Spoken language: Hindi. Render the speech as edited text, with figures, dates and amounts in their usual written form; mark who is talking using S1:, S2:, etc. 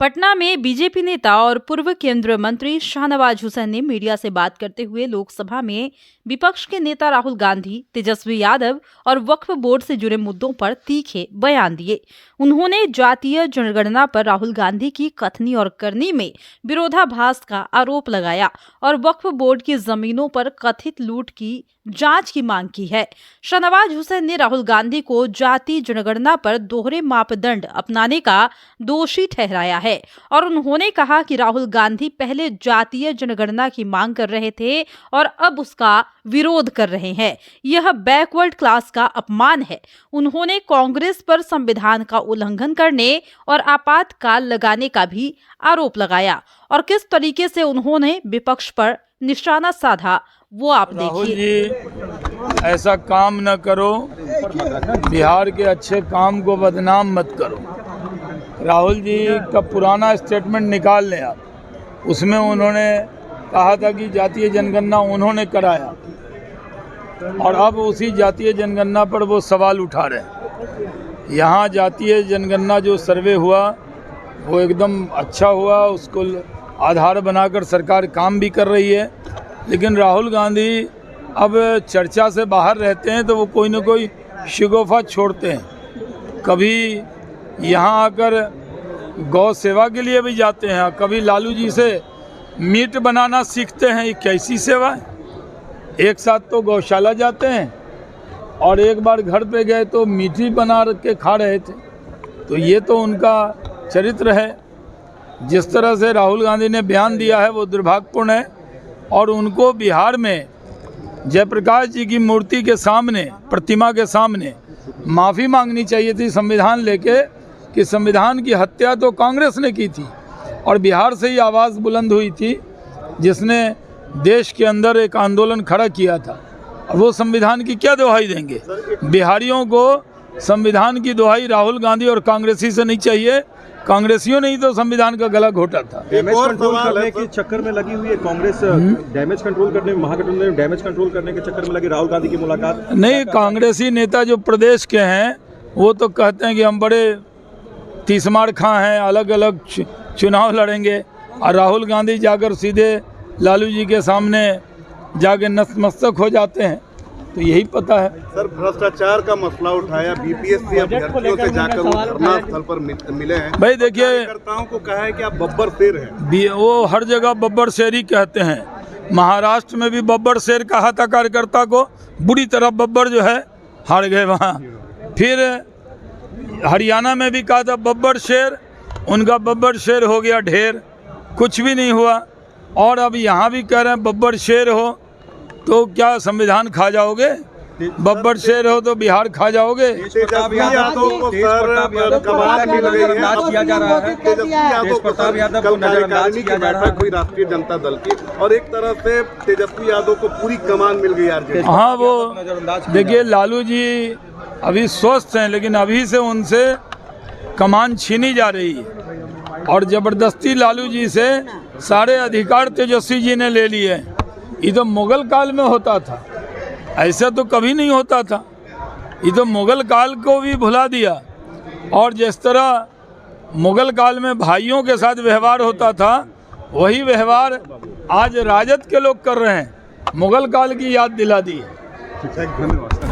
S1: पटना में बीजेपी नेता और पूर्व केंद्रीय मंत्री शाहनवाज हुसैन ने मीडिया से बात करते हुए लोकसभा में विपक्ष के नेता राहुल गांधी, तेजस्वी यादव और वक्फ बोर्ड से जुड़े मुद्दों पर तीखे बयान दिए। उन्होंने जातीय जनगणना पर राहुल गांधी की कथनी और करनी में विरोधाभास का आरोप लगाया और वक्फ बोर्ड की जमीनों पर कथित लूट की जांच की मांग की है। शाहनवाज हुसैन ने राहुल गांधी को जाति जनगणना पर दोहरे मापदंड अपनाने का दोषी ठहराया है और उन्होंने कहा कि राहुल गांधी पहले जातीय जनगणना की मांग कर रहे थे और अब उसका विरोध कर रहे हैं। यह बैकवर्ड क्लास का अपमान है। उन्होंने कांग्रेस पर संविधान का उल्लंघन करने और आपातकाल लगाने का भी आरोप लगाया और किस तरीके से उन्होंने विपक्ष पर निशाना साधा वो आप देखिए।
S2: राहुल जी, ऐसा काम न करो, बिहार के अच्छे काम को बदनाम मत करो। राहुल जी का पुराना स्टेटमेंट निकाल लें आप। उसमें उन्होंने कहा था कि जातीय जनगणना उन्होंने कराया और अब उसी जातीय जनगणना पर वो सवाल उठा रहे हैं। यहाँ जातीय जनगणना जो सर्वे हुआ वो एकदम अच्छा हुआ, उसको आधार बनाकर सरकार काम भी कर रही है। लेकिन राहुल गांधी अब चर्चा से बाहर रहते हैं तो वो कोई ना कोई शिगोफा छोड़ते हैं। कभी यहाँ आकर गौ सेवा के लिए भी जाते हैं, कभी लालू जी से मीट बनाना सीखते हैं। ये कैसी सेवा है? एक साथ तो गौशाला जाते हैं और एक बार घर पे गए तो मीट ही बना के खा रहे थे। तो ये तो उनका चरित्र है। जिस तरह से राहुल गांधी ने बयान दिया है वो दुर्भाग्यपूर्ण है और उनको बिहार में जयप्रकाश जी की मूर्ति के सामने, प्रतिमा के सामने माफ़ी मांगनी चाहिए थी संविधान लेके कि संविधान की हत्या तो कांग्रेस ने की थी और बिहार से ही आवाज़ बुलंद हुई थी जिसने देश के अंदर एक आंदोलन खड़ा किया था। और वो संविधान की क्या दुहाई देंगे? बिहारियों को संविधान की दुहाई राहुल गांधी और कांग्रेसी से नहीं चाहिए। कांग्रेसियों ने ही तो संविधान का गला घोटा था।
S3: डैमेज कंट्रोल करने के चक्कर में लगी हुई है कांग्रेस। डैमेज कंट्रोल करने में, महागठबंधन में डैमेज कंट्रोल करने के चक्कर में लगी राहुल गांधी की मुलाकात
S2: नहीं। कांग्रेसी नेता जो प्रदेश के हैं वो तो कहते हैं कि हम बड़े तीसमार खां हैं, अलग अलग चुनाव लड़ेंगे, और राहुल गांधी जाकर सीधे लालू जी के सामने जाके नतमस्तक हो जाते हैं। तो यही पता है।
S4: सर, भ्रष्टाचार का मसला उठाया, बीपीएससी अभ्यर्थियों से जाकर वो धरना स्थल पर मिले हैं।
S2: भाई देखिए,
S4: कार्यकर्ताओं को कहा है कि आप बब्बर शेर हैं।
S2: वो हर जगह बब्बर शेर ही कहते हैं। महाराष्ट्र में भी बब्बर शेर कहा था कार्यकर्ता को, बुरी तरह बब्बर जो है हार गए वहाँ। फिर हरियाणा में भी कहा था बब्बर शेर, उनका बब्बर शेर हो गया ढेर, कुछ भी नहीं हुआ। और अब यहाँ भी कह रहे हैं बब्बर शेर हो तो क्या संविधान खा जाओगे? बब्बर शेर हो तो बिहार खा जाओगे?
S3: तेजस्वी यादव को नजरअंदाज किया जा रहा है। तेजस्वी यादव को नजरअंदाज किया जा रहा है
S4: कोई राष्ट्रीय जनता दल की, और एक तरह से तेजस्वी यादव को पूरी कमान मिल गई आरजेडी।
S2: हाँ, वो देखिए लालू जी अभी स्वस्थ हैं लेकिन अभी से उनसे कमान छीनी जा रही है और ज़बरदस्ती लालू जी से सारे अधिकार तेजस्वी जी ने ले लिए हैं। ये तो मुगल काल में होता था, ऐसा तो कभी नहीं होता था। ये तो मुगल काल को भी भुला दिया। और जिस तरह मुगल काल में भाइयों के साथ व्यवहार होता था वही व्यवहार आज राजद के लोग कर रहे हैं। मुगल काल की याद दिला दी है।
S4: धन्यवाद।